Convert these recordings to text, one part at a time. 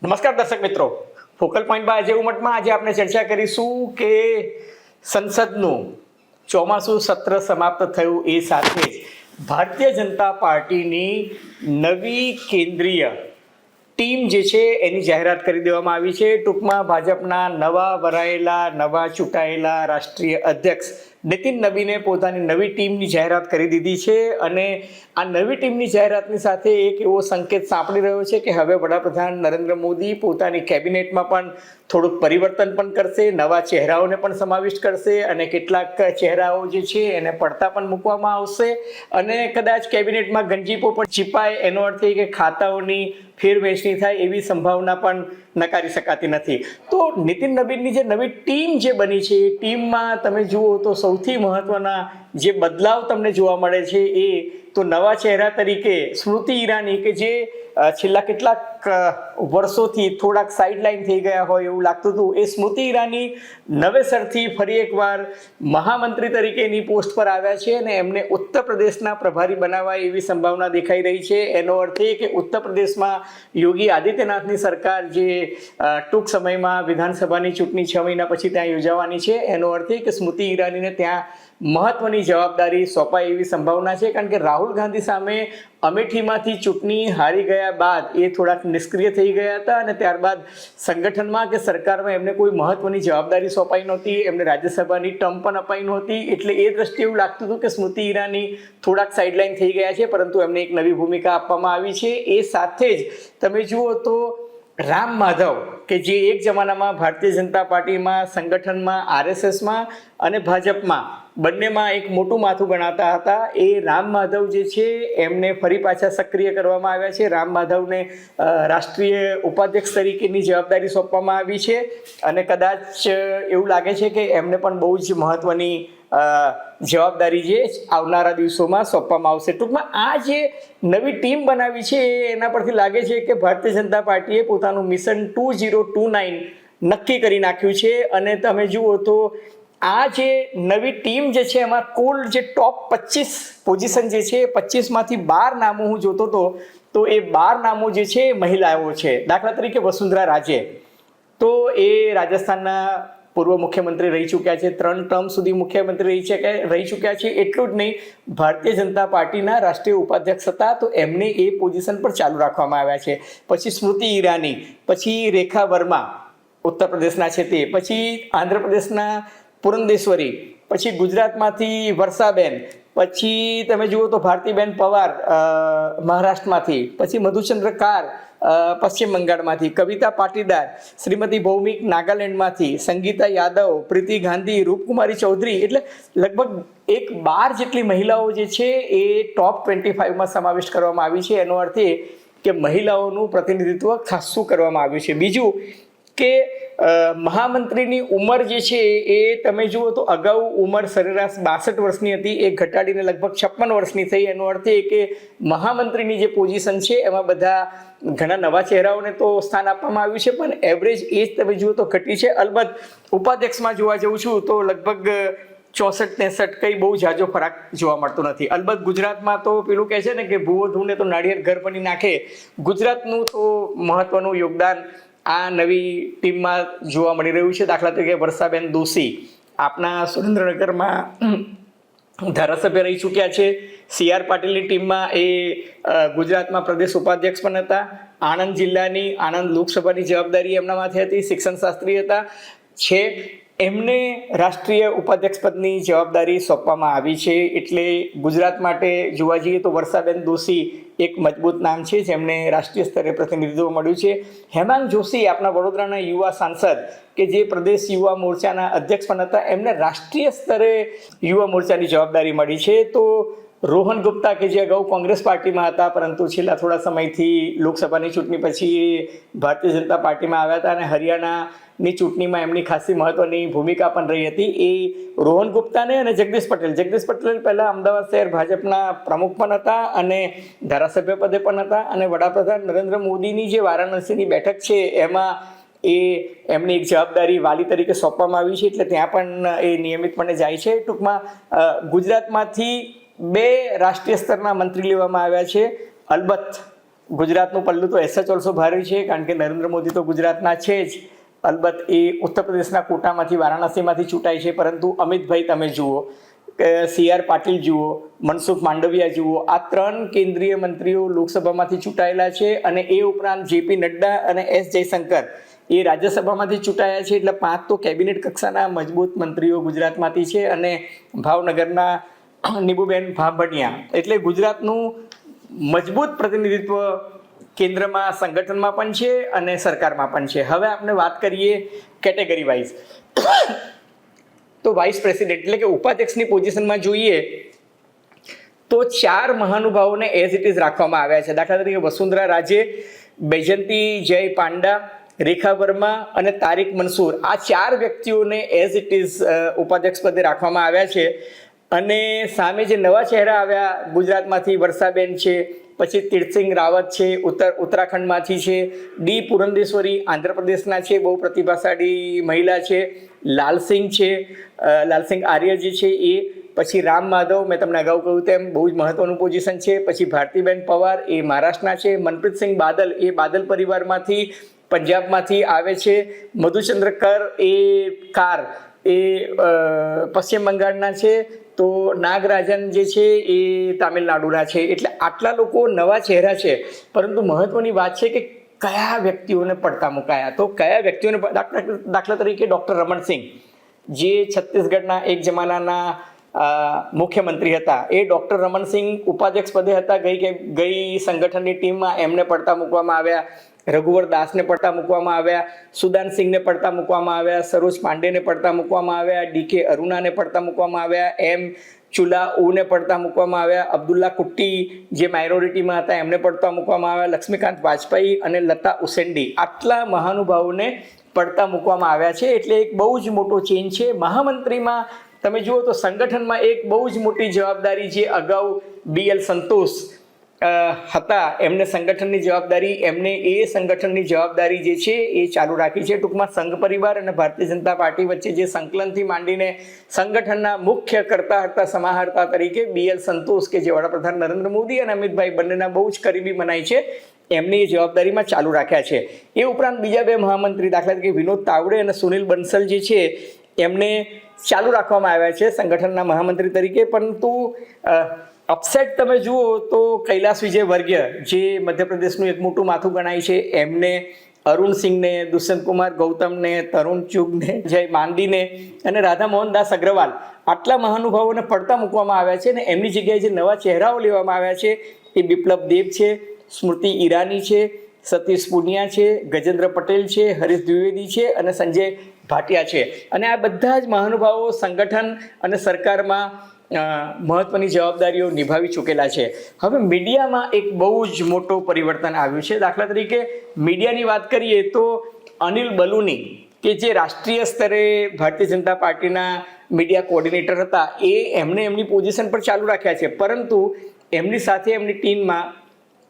નમસ્કાર દર્શક મિત્રો, ફોકલ પોઈન્ટ બાય અજય ઉમટમાં આજે આપણે ચર્ચા કરીશું કે સંસદનું ચોમાસું સત્ર સમાપ્ત થયું એ સાથે જ ભારતીય જનતા પાર્ટીની નવી કેન્દ્રીય ટીમ જે છે એની જાહેરાત કરી દેવામાં આવી છે. ટૂંકમાં ભાજપના નવા વરાયેલા નવા ચૂંટાયેલા રાષ્ટ્રીય અધ્યક્ષ નીતિન નબીને પોતાની નવી ટીમની જાહેરાત કરી દીધી છે અને આ નવી ટીમની જાહેરાતની સાથે એક એવો સંકેત સાંપડી રહ્યો છે કે હવે વડાપ્રધાન નરેન્દ્ર મોદી પોતાની કેબિનેટમાં પણ થોડુંક પરિવર્તન પણ કરશે, નવા ચહેરાઓને પણ સમાવિષ્ટ કરશે અને કેટલાક ચહેરાઓ જે છે એને પડતા પણ મૂકવામાં આવશે અને કદાચ કેબિનેટમાં ગંજીપો પણ છીપાય. એનો અર્થ એ કે ખાતાઓની ફેરવહેંચણી થાય એવી સંભાવના પણ નકારી શકાતી નથી. તો નીતિન નબીનની જે નવી ટીમ જે બની છે એ ટીમમાં તમે જુઓ તો સૌથી મહત્વના જે બદલાવ તમને જોવા મળે છે એ તો નવા ચહેરા તરીકે સ્મૃતિ ઈરાની કે જે છેલ્લા કેટલાક વર્ષોથી થોડાક સાઇડલાઇન થઈ ગયા હોય એવું લાગતું હતું, એ સ્મૃતિ ઈરાની નવેસરથી ફરી એકવાર મહામંત્રી તરીકેની પોસ્ટ પર આવ્યા છે અને એમને ઉત્તર પ્રદેશના પ્રભારી બનાવાય એવી સંભાવના દેખાઈ રહી છે. એનો અર્થ એ કે ઉત્તર પ્રદેશમાં યોગી આદિત્યનાથની સરકાર જે ટૂંક સમયમાં વિધાનસભાની ચૂંટણી 6 મહિના પછી ત્યાં યોજાવાની છે, એનો અર્થ એ કે સ્મૃતિ ઈરાનીને ત્યાં મહત્વની જવાબદારી સોંપાય એવી સંભાવના છે. કારણ કે રાહુલ ગાંધી સામે અમેઠીમાંથી ચૂંટણી હારી ગયા બાદ એ થોડાક નિષ્ક્રિય થઈ ગયા હતા અને ત્યારબાદ સંગઠનમાં કે સરકારમાં એમને કોઈ મહત્વની જવાબદારી સોંપાઈ નહોતી, એમને રાજ્યસભાની ટર્મ પણ અપાઈ નહોતી. એટલે એ દ્રષ્ટિએ એવું લાગતું હતું કે સ્મૃતિ ઈરાની થોડાક સાઇડલાઇન થઈ ગયા છે, પરંતુ એમને એક નવી ભૂમિકા આપવામાં આવી છે. એ સાથે જ તમે જુઓ તો રામ માધવ કે જે એક જમાનામાં ભારતીય જનતા પાર્ટીમાં સંગઠનમાં આરએસએસમાં અને ભાજપમાં બંનેમાં એક મોટું માથું ગણાતા હતા, એ રામ માધવ જે છે એમને ફરી પાછા સક્રિય કરવામાં આવ્યા છે. રામ માધવને રાષ્ટ્રીય ઉપાધ્યક્ષ તરીકેની જવાબદારી સોંપવામાં આવી છે અને કદાચ એવું લાગે છે કે એમને પણ બહુ જ મહત્વની જવાબદારી જે આવનારા દિવસોમાં સોંપવામાં આવશે. ટૂંકમાં આ જે નવી ટીમ બનાવી છે એના પરથી લાગે છે કે ભારતીય જનતા પાર્ટીએ પોતાનું મિશન 2029 નક્કી કરી નાખ્યું છે અને તમે જુઓ તો આ જે નવી ટીમ જે છે એમાં કુલ જે ટોપ 25 પોઝિશન જે છે 25માંથી 12 નામો હું જોતો હતો તો એ 12 નામો જે છે મહિલાઓ છે. દાખલા તરીકે વસુંધરા રાજે તો એ રાજસ્થાનના પૂર્વ મુખ્યમંત્રી રહી ચૂક્યા છે, 3 ટર્મ સુધી મુખ્યમંત્રી રહી ચૂક્યા છે. એટલું જ નહીં, ભારતીય જનતા પાર્ટીના રાષ્ટ્રીય ઉપાધ્યક્ષ હતા તો એમને એ પોઝિશન પર ચાલુ રાખવામાં આવ્યા છે. પછી સ્મૃતિ ઈરાની, પછી રેખા વર્મા ઉત્તર પ્રદેશના છે તે, પછી આંધ્રપ્રદેશના પુરંદેશ્વરી, પછી ગુજરાતમાંથી વર્ષાબેન, પછી તમે જુઓ તો ભારતીબેન પવાર મહારાષ્ટ્રમાંથી, પછી મધુચંદ્ર કાર પશ્ચિમ બંગાળમાંથી, કવિતા પાટીદાર શ્રીમતી ભૌમિક નાગાલેન્ડમાંથી, સંગીતા યાદવ, પ્રીતિ ગાંધી, રૂપકુમારી ચૌધરી, એટલે લગભગ 12 જેટલી મહિલાઓ જે છે એ ટોપ 25માં સમાવિષ્ટ કરવામાં આવી છે. એનો અર્થ એ કે મહિલાઓનું પ્રતિનિધિત્વ ખાસું કરવામાં આવ્યું છે. બીજું કે મહામંત્રીની ઉંમર જે છે એ તમે જુઓ તો અગાઉ ઉંમર સરેરાશ 62 વર્ષની હતી, એ ઘટાડીને લગભગ 56 વર્ષની થઈ. એનો અર્થ એ કે મહામંત્રીની જે પોઝિશન છે એમાં બધા ઘણા નવા ચહેરાઓને તો સ્થાન આપવામાં આવ્યું છે, પણ એવરેજ એજ તમે જુઓ તો ઘટી છે. અલબત્ત ઉપાધ્યક્ષમાં જોવા જઉં છું તો લગભગ 64-63 કંઈ બહુ જાજો ફરક જોવા મળતો નથી. અલબત્ત ગુજરાતમાં તો પેલું કહે છે ને કે ભૂવો ધૂને તો નાળિયેર ઘર બની નાખે, ગુજરાતનું તો મહત્વનું યોગદાન આ નવી ટીમમાં જોવા મળી રહ્યું છે. દાખલા તરીકે વર્ષાબેન દોશી આપણા સુરેન્દ્રનગરમાં ધારાસભ્ય રહી ચૂક્યા છે. CR પાટીલની ટીમમાં એ ગુજરાતમાં પ્રદેશ ઉપાધ્યક્ષ પણ હતા. આણંદ જિલ્લાની આણંદ લોકસભાની જવાબદારી એમના માથે હતી, શિક્ષણ શાસ્ત્રી હતા છે. એમને રાષ્ટ્રીય ઉપાધ્યક્ષ પદની જવાબદારી સોંપવામાં આવી છે. એટલે ગુજરાત માટે જોવા જઈએ તો વર્ષાબેન દોશી એક મજબૂત નામ છે જેમને રાષ્ટ્રીય સ્તરે પ્રતિનિધિત્વ મળ્યું છે. હેમાંગ જોશી આપણા વડોદરાના યુવા સાંસદ કે જે પ્રદેશ યુવા મોરચાના અધ્યક્ષ પણ હતા, એમને રાષ્ટ્રીય સ્તરે યુવા મોરચાની જવાબદારી મળી છે. તો રોહન ગુપ્તા કે જે અગાઉ કોંગ્રેસ પાર્ટીમાં હતા પરંતુ છેલ્લા થોડા સમયથી લોકસભાની ચૂંટણી પછી ભારતીય જનતા પાર્ટીમાં આવ્યા હતા અને હરિયાણાની ચૂંટણીમાં એમની ખાસી મહત્વની ભૂમિકા પણ રહી હતી, એ રોહન ગુપ્તાને અને જગદીશ પટેલ પહેલાં અમદાવાદ શહેર ભાજપના પ્રમુખ પણ હતા અને ધારાસભ્ય પદે પણ હતા અને વડાપ્રધાન નરેન્દ્ર મોદીની જે વારાણસીની બેઠક છે એમાં એમની એક જવાબદારી વાલી તરીકે સોંપવામાં આવી છે. એટલે ત્યાં પણ એ નિયમિતપણે જાય છે. ટૂંકમાં ગુજરાતમાંથી 2 રાષ્ટ્રીય સ્તરના મંત્રી લેવામાં આવ્યા છે. અલબત્ત ગુજરાતનું પલ્લું તો એસએચ ઓલ્સો ભારે છે, કારણ કે નરેન્દ્ર મોદી તો ગુજરાતના છે જ. અલબત્ત એ ઉત્તર પ્રદેશના કોટામાંથી, વારાણસીમાંથી ચૂંટાય છે, પરંતુ અમિતભાઈ તમે જુઓ, CR પાટીલ જુઓ, મનસુખ માંડવિયા જુઓ, આ 3 કેન્દ્રીય મંત્રીઓ લોકસભામાંથી ચૂંટાયેલા છે. અને એ ઉપરાંત JP નડ્ડા અને S જયશંકર એ રાજ્યસભામાંથી ચૂંટાયા છે. એટલે 5 તો કેબિનેટ કક્ષાના મજબૂત મંત્રીઓ ગુજરાતમાંથી છે. અને ભાવનગરના નીબુબેન ભાભણિયા, એટલે ગુજરાતનું મજબૂત પ્રતિનિધિત્વ કેન્દ્રમાં, સંગઠનમાં પણ છે અને સરકારમાં પણ છે. હવે આપણે વાત કરીએ કેટેગરી વાઇઝ, તો વાઇસ પ્રેસિડેન્ટ એટલે કે ઉપાધ્યક્ષની પોઝિશનમાં જોઈએ તો 4 મહાનુભાવોને એઝ ઇટ ઇઝ રાખવામાં આવ્યા છે. દાખલા તરીકે વસુંધરા રાજે, બૈજયંતી જય પાંડા, રેખા વર્મા અને તારિક મનસૂર, આ 4 વ્યક્તિઓને એઝ ઇટ ઇઝ ઉપાધ્યક્ષ પદે રાખવામાં આવ્યા છે. અને સામે જે નવા ચહેરા આવ્યા ગુજરાતમાંથી, વર્ષાબેન છે, પછી તીર્થસિંહ રાવત છે, ઉત્તરાખંડમાંથી છે, ડી પુરંદેશ્વરી આંધ્રપ્રદેશના છે, બહુ પ્રતિભાશાળી મહિલા છે, લાલસિંહ છે, લાલસિંહ આર્ય જે છે એ, પછી રામ માધવ, મેં તમને અગાઉ કહ્યું તેમ બહુ જ મહત્વનું પોઝિશન છે, પછી ભારતીબેન પવાર એ મહારાષ્ટ્રના છે, મનપ્રીતસિંહ બાદલ એ બાદલ પરિવારમાંથી પંજાબમાંથી આવે છે, મધુચંદ્ર કર એ કાર એ પશ્ચિમ બંગાળના છે, તો નાગરાજન જે છે એ તામિલનાડુના છે. એટલે આટલા લોકો નવા ચહેરા છે, પરંતુ મહત્વની વાત છે કે કયા વ્યક્તિઓને પડતા મુકાયા. તો કયા વ્યક્તિઓને, દાખલા તરીકે ડૉક્ટર રમણસિંહ જે છત્તીસગઢના એક જમાનાના મુખ્યમંત્રી હતા, એ ડૉક્ટર રમણસિંહ ઉપાધ્યક્ષ પદે હતા ગઈ સંગઠનની ટીમમાં, એમને પડતા મૂકવામાં આવ્યા. રઘુવર દાસને પડતા મૂકવામાં આવ્યા, સુદાનસિંહને પડતા મૂકવામાં આવ્યા, સરોજ પાંડેને પડતા મૂકવામાં આવ્યા, DK અરુણાને પડતા મૂકવામાં આવ્યા, M ચુલાઉને પડતા મૂકવામાં આવ્યા, અબ્દુલ્લા કુટ્ટી જે માઇનોરિટીમાં હતા એમને પડતા મૂકવામાં આવ્યા, લક્ષ્મીકાંત વાજપેયી અને લતા ઉસેન્ડી, આટલા મહાનુભાવોને પડતા મૂકવામાં આવ્યા છે. એટલે એક બહુ જ મોટો ચેન્જ છે. મહામંત્રીમાં તમે જુઓ તો સંગઠનમાં એક બહુ જ મોટી જવાબદારી, જે અગાઉ BL સંતોષ હતા, એમને સંગઠનની જવાબદારી, એમને એ સંગઠનની જવાબદારી જે છે એ ચાલુ રાખી છે. ટૂંકમાં સંઘ પરિવાર અને ભારતીય જનતા પાર્ટી વચ્ચે જે સંકલનથી માંડીને સંગઠનના મુખ્ય કરતા હતા, સમાહર્તા તરીકે BL સંતોષ, કે જે વડાપ્રધાન નરેન્દ્ર મોદી અને અમિતભાઈ બંનેના બહુ જ કરીબી મનાય છે, એમની જવાબદારીમાં ચાલુ રાખ્યા છે. એ ઉપરાંત બીજા 2 મહામંત્રી, દાખલા તરીકે વિનોદ તાવડે અને સુનિલ બંસલ જે છે, એમને ચાલુ રાખવામાં આવ્યા છે સંગઠનના મહામંત્રી તરીકે. પરંતુ અપસેટ તમે જુઓ તો કૈલાસ વિજય વર્ગીય જે મધ્યપ્રદેશનું એક મોટું માથું ગણાય છે, એમને, અરુણ સિંહને, દુષ્યંત કુમાર ગૌતમને, તરુણ ચુગને, જય માંડીને અને રાધા મોહનદાસ અગ્રવાલ, આટલા મહાનુભાવોને પડતા મૂકવામાં આવ્યા છે. અને એમની જગ્યાએ જે નવા ચહેરાઓ લેવામાં આવ્યા છે એ બિપ્લબ દેબ છે, સ્મૃતિ ઈરાની છે, સતીશ પુનિયા છે, ગજેન્દ્ર પટેલ છે, હરીશ દ્વિવેદી છે અને સંજય ભાટિયા છે. અને આ બધા જ મહાનુભાવો સંગઠન અને સરકારમાં મહત્વની જવાબદારીઓ નિભાવી ચૂકેલા છે. હવે મીડિયામાં એક બહુ જ મોટો પરિવર્તન આવ્યું છે. દાખલા તરીકે મીડિયાની વાત કરીએ તો અનિલ બલુની, કે જે રાષ્ટ્રીય સ્તરે ભારતીય જનતા પાર્ટીના મીડિયા કોઓર્ડિનેટર હતા, એમણે એમની પોઝિશન પર ચાલુ રાખ્યા છે. પરંતુ એમની સાથે એમની ટીમમાં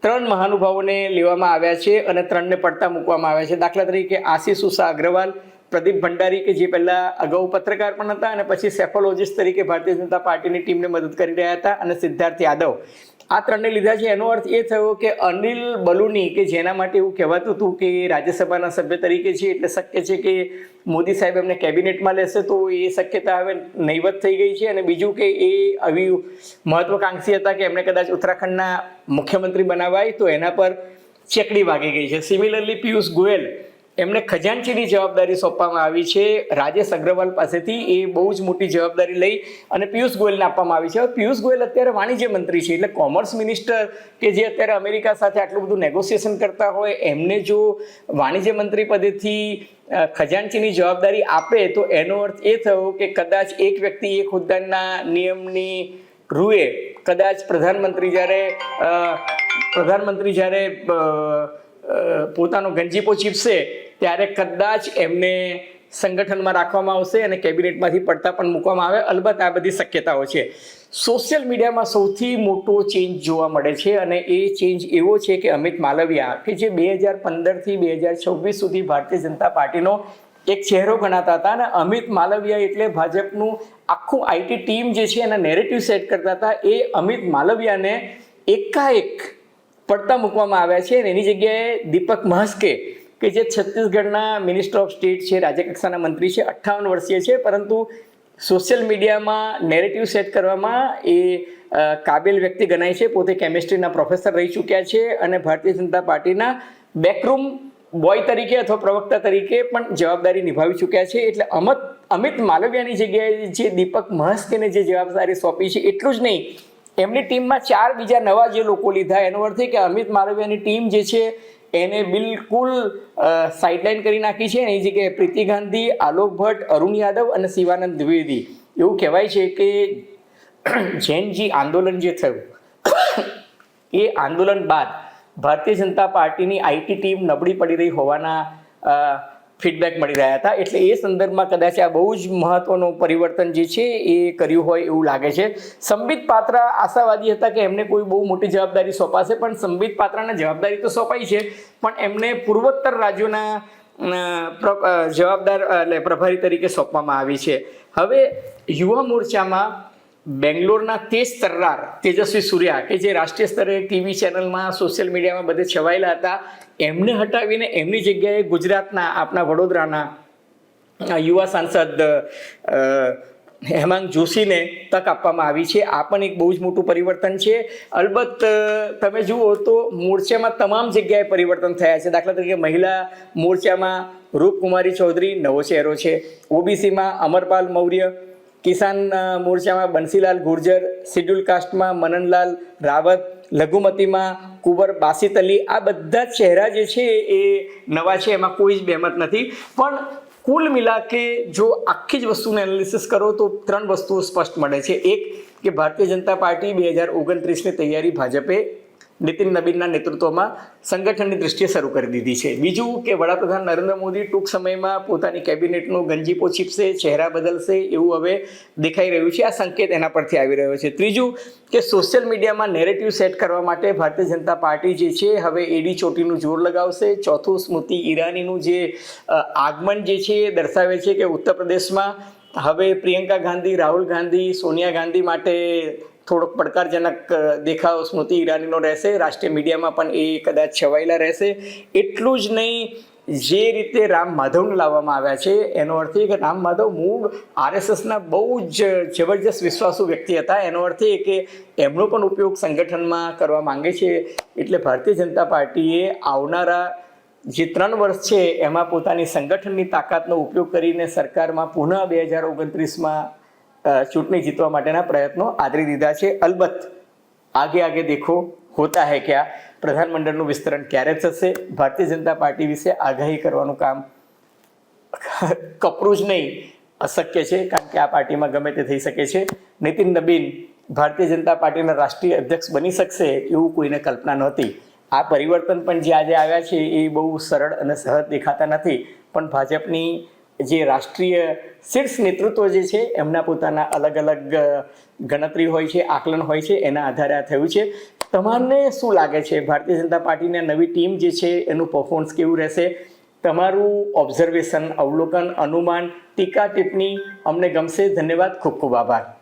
3 મહાનુભાવોને લેવામાં આવ્યા છે અને 3ને પડતા મૂકવામાં આવ્યા છે. દાખલા તરીકે આશીષ ઉષા અગ્રવાલ, પ્રદીપ ભંડારી, કે જે પહેલા અગાઉ પત્રકાર પણ હતા અને પછી સેફોલોજીસ્ટ તરીકે ભારતીય જનતા પાર્ટીની ટીમને મદદ કરી રહ્યા હતા, અને સિદ્ધાર્થ યાદવ, આ 3ને લીધા છે. એનો અર્થ એ થયો કે અનિલ બલુની, કે જેના માટે એવું કહેવાતું હતું કે રાજ્યસભાના સભ્ય તરીકે છે, એટલે શક્ય છે કે મોદી સાહેબ એમને કેબિનેટમાં લેશે, તો એ શક્યતા હવે નહીવત થઈ ગઈ છે. અને બીજું કે એ આવી મહત્વકાંક્ષી હતા કે એમને કદાચ ઉત્તરાખંડના મુખ્યમંત્રી બનાવાય, તો એના પર ચેકડી વાગી ગઈ છે. સિમિલરલી પિયુષ ગોયલ, એમને ખજાનચીની જવાબદારી સોંપવામાં આવી છે રાજેશ અગ્રવાલ પાસેથી. એ બહુ જ મોટી જવાબદારી લઈ અને પિયુષ ગોયલને આપવામાં આવી છે. હવે પિયુષ ગોયલ અત્યારે વાણિજ્ય મંત્રી છે, એટલે કોમર્સ મિનિસ્ટર કે જે અત્યારે અમેરિકા સાથે આટલું બધું નેગોશિએશન કરતા હોય, એમને જો વાણિજ્ય મંત્રી પદેથી ખજાનચીની જવાબદારી આપે, તો એનો અર્થ એ થયો કે કદાચ એક વ્યક્તિ એક હોદ્દાના નિયમની રૂએ કદાચ પ્રધાનમંત્રી જ્યારે પોતાનો ગંજીપો ચીપશે, ત્યારે કદાચ એમને સંગઠનમાં રાખવામાં આવશે અને કેબિનેટમાંથી પડતા પણ મૂકવામાં આવે. અલબત્ત આ બધી શક્યતાઓ છે. સોશિયલ મીડિયામાં સૌથી મોટો ચેન્જ જોવા મળે છે, અને એ ચેન્જ એવો છે કે અમિત માલવિયા, કે જે 2015થી 2026 સુધી ભારતીય જનતા પાર્ટીનો એક ચહેરો ગણાતા હતા, અને અમિત માલવિયા એટલે ભાજપનું આખું IT ટીમ જે છે એના નેરેટિવ સેટ કરતા હતા, એ અમિત માલવિયાને એકાએક પડતા મૂકવામાં આવ્યા છે અને એની જગ્યાએ દીપક મહસ્કે કે જે છત્તીસગઢના મિનિસ્ટર ઓફ સ્ટેટ છે, રાજ્યકક્ષાના મંત્રી છે, 58 વર્ષીય છે, પરંતુ સોશિયલ મીડિયામાં નેરેટિવ સેટ કરવામાં એ કાબિલ વ્યક્તિ ગણાય છે. પોતે કેમિસ્ટ્રીના પ્રોફેસર રહી ચૂક્યા છે અને ભારતીય જનતા પાર્ટીના બેકરૂમ બોય તરીકે અથવા પ્રવક્તા તરીકે પણ જવાબદારી નિભાવી ચૂક્યા છે. એટલે અમિત માલવિયાની જગ્યાએ જે દીપક મહસ્કેને જે જવાબદારી સોંપી છે એટલું જ નહીં, એમની ટીમમાં 4 બીજા નવા જે લોકો લીધા, એનો અર્થ એ કે અમિત માલવિયાની ટીમ જે છે એને બિલકુલ સાઇડલાઇન કરી નાખી છે. એની જગ્યાએ પ્રીતિ ગાંધી, આલોક ભટ્ટ, અરુણ યાદવ અને શિવાનંદ દ્વિવેદી. એવું કહેવાય છે કે જૈનજી આંદોલન જે થયું એ આંદોલન બાદ ભારતીય જનતા પાર્ટીની આઈટી ટીમ નબળી પડી રહી હોવાના ફીડબેક મળી રહ્યા હતા. એટલે એ સંદર્ભમાં કદાચ આ બહુ જ મહત્વનું પરિવર્તન જે છે એ કર્યું હોય એવું લાગે છે. સંબિત પાત્રા આશાવાદી હતા કે એમને કોઈ બહુ મોટી જવાબદારી સોંપાશે, પણ સંબિત પાત્રાને જવાબદારી તો સોંપાઈ છે, પણ એમને પૂર્વોત્તર રાજ્યોના જવાબદાર એટલે પ્રભારી તરીકે સોંપવામાં આવી છે. હવે યુવા મોરચામાં બેંગ્લોરના તેજ તર્રાર, તેજસ્વી સૂર્યા કે જે રાષ્ટ્રીય સ્તરે ટીવી ચેનલમાં, સોશિયલ મીડિયામાં બધે છવાયેલા હતા, એમને હટાવીને એમની જગ્યાએ ગુજરાતના આપણા વડોદરાના યુવા સાંસદ હેમાંગ જોશીને તક આપવામાં આવી છે. આ પણ એક બહુ જ મોટું પરિવર્તન છે. અલબત્ત તમે જુઓ તો મોરચામાં તમામ જગ્યાએ પરિવર્તન થયા છે. દાખલા તરીકે મહિલા મોરચામાં રૂપકુમારી ચૌધરી નવો ચહેરો છે, ઓબીસીમાં અમરપાલ મૌર્ય, કિસાન મોરચામાં બંસીલાલ ગુર્જર, શિડ્યુલ કાસ્ટમાં મનનલાલ રાવત, લઘુમતીમાં કુંવર બાસિત અલી, આ બધા ચહેરા જે છે એ નવા છે, એમાં કોઈ જ બહેમત નથી. પણ કુલ મિલા કે જો આખી જ વસ્તુને એનાલિસિસ કરો તો 3 વસ્તુઓ સ્પષ્ટ મળે છે. એક કે ભારતીય જનતા પાર્ટી 2029ની તૈયારી ભાજપે નીતિન નબીનના નેતૃત્વમાં સંગઠનની દૃષ્ટિએ શરૂ કરી દીધી છે. બીજું કે વડાપ્રધાન નરેન્દ્ર મોદી ટૂંક સમયમાં પોતાની કેબિનેટનો ગંજીપો છીપશે, ચહેરા બદલશે એવું હવે દેખાઈ રહ્યું છે. આ સંકેત એના પરથી આવી રહ્યો છે. ત્રીજું કે સોશિયલ મીડિયામાં નેરેટિવ સેટ કરવા માટે ભારતીય જનતા પાર્ટી જે છે હવે એડી ચોટીનું જોર લગાવશે. ચોથું, સ્મૃતિ ઈરાનીનું જે આગમન જે છે એ દર્શાવે છે કે ઉત્તર પ્રદેશમાં હવે પ્રિયંકા ગાંધી, રાહુલ ગાંધી, સોનિયા ગાંધી માટે થોડોક પડકારજનક દેખાવ સ્મૃતિ ઈરાનીનો રહેશે. રાષ્ટ્રીય મીડિયામાં પણ એ કદાચ છવાયેલા રહેશે. એટલું જ નહીં, જે રીતે રામ માધવને લાવવામાં આવ્યા છે એનો અર્થ એ કે રામ માધવ મૂળ આરએસએસના બહુ જ જબરજસ્ત વિશ્વાસુ વ્યક્તિ હતા. એનો અર્થ એ કે એમનો પણ ઉપયોગ સંગઠનમાં કરવા માંગે છે. એટલે ભારતીય જનતા પાર્ટીએ આવનારા જે 3 વર્ષ છે એમાં પોતાની સંગઠનની તાકાતનો ઉપયોગ કરીને સરકારમાં પુનઃ 2029માં ચૂંટણી જીતવા માટેના પ્રયત્નો આદરી દીધા છે. અલબત્ત આગે દેખો હોતા હૈ ક્યા, પ્રધાનમંડળનું વિસ્તરણ ક્યારે થશે, ભારતીય જનતા પાર્ટી વિશે આગાહી કરવાનું કામ કપરું જ નહીં અશક્ય છે, કારણ કે આ પાર્ટીમાં ગમે તે થઈ શકે છે. નીતિન નબીન ભારતીય જનતા પાર્ટીના રાષ્ટ્રીય અધ્યક્ષ બની શકશે એવું કોઈને કલ્પના નહોતી. આ પરિવર્તન પણ જે આજે આવ્યા છે એ બહુ સરળ અને સહજ દેખાતા નથી, પણ ભાજપની જે રાષ્ટ્રીય શીર્ષ નેતૃત્વ જે છે એમના પોતાના અલગ અલગ ગણતરી હોય છે, આકલન હોય છે, એના આધારે આ થયું છે. તમારને શું લાગે છે ભારતીય જનતા પાર્ટીની નવી ટીમ જે છે એનું પરફોર્મન્સ કેવું રહેશે? તમારું ઓબ્ઝર્વેશન, અવલોકન, અનુમાન, ટીકા ટિપ્પણી અમને ગમશે. ધન્યવાદ, ખૂબ ખૂબ આભાર.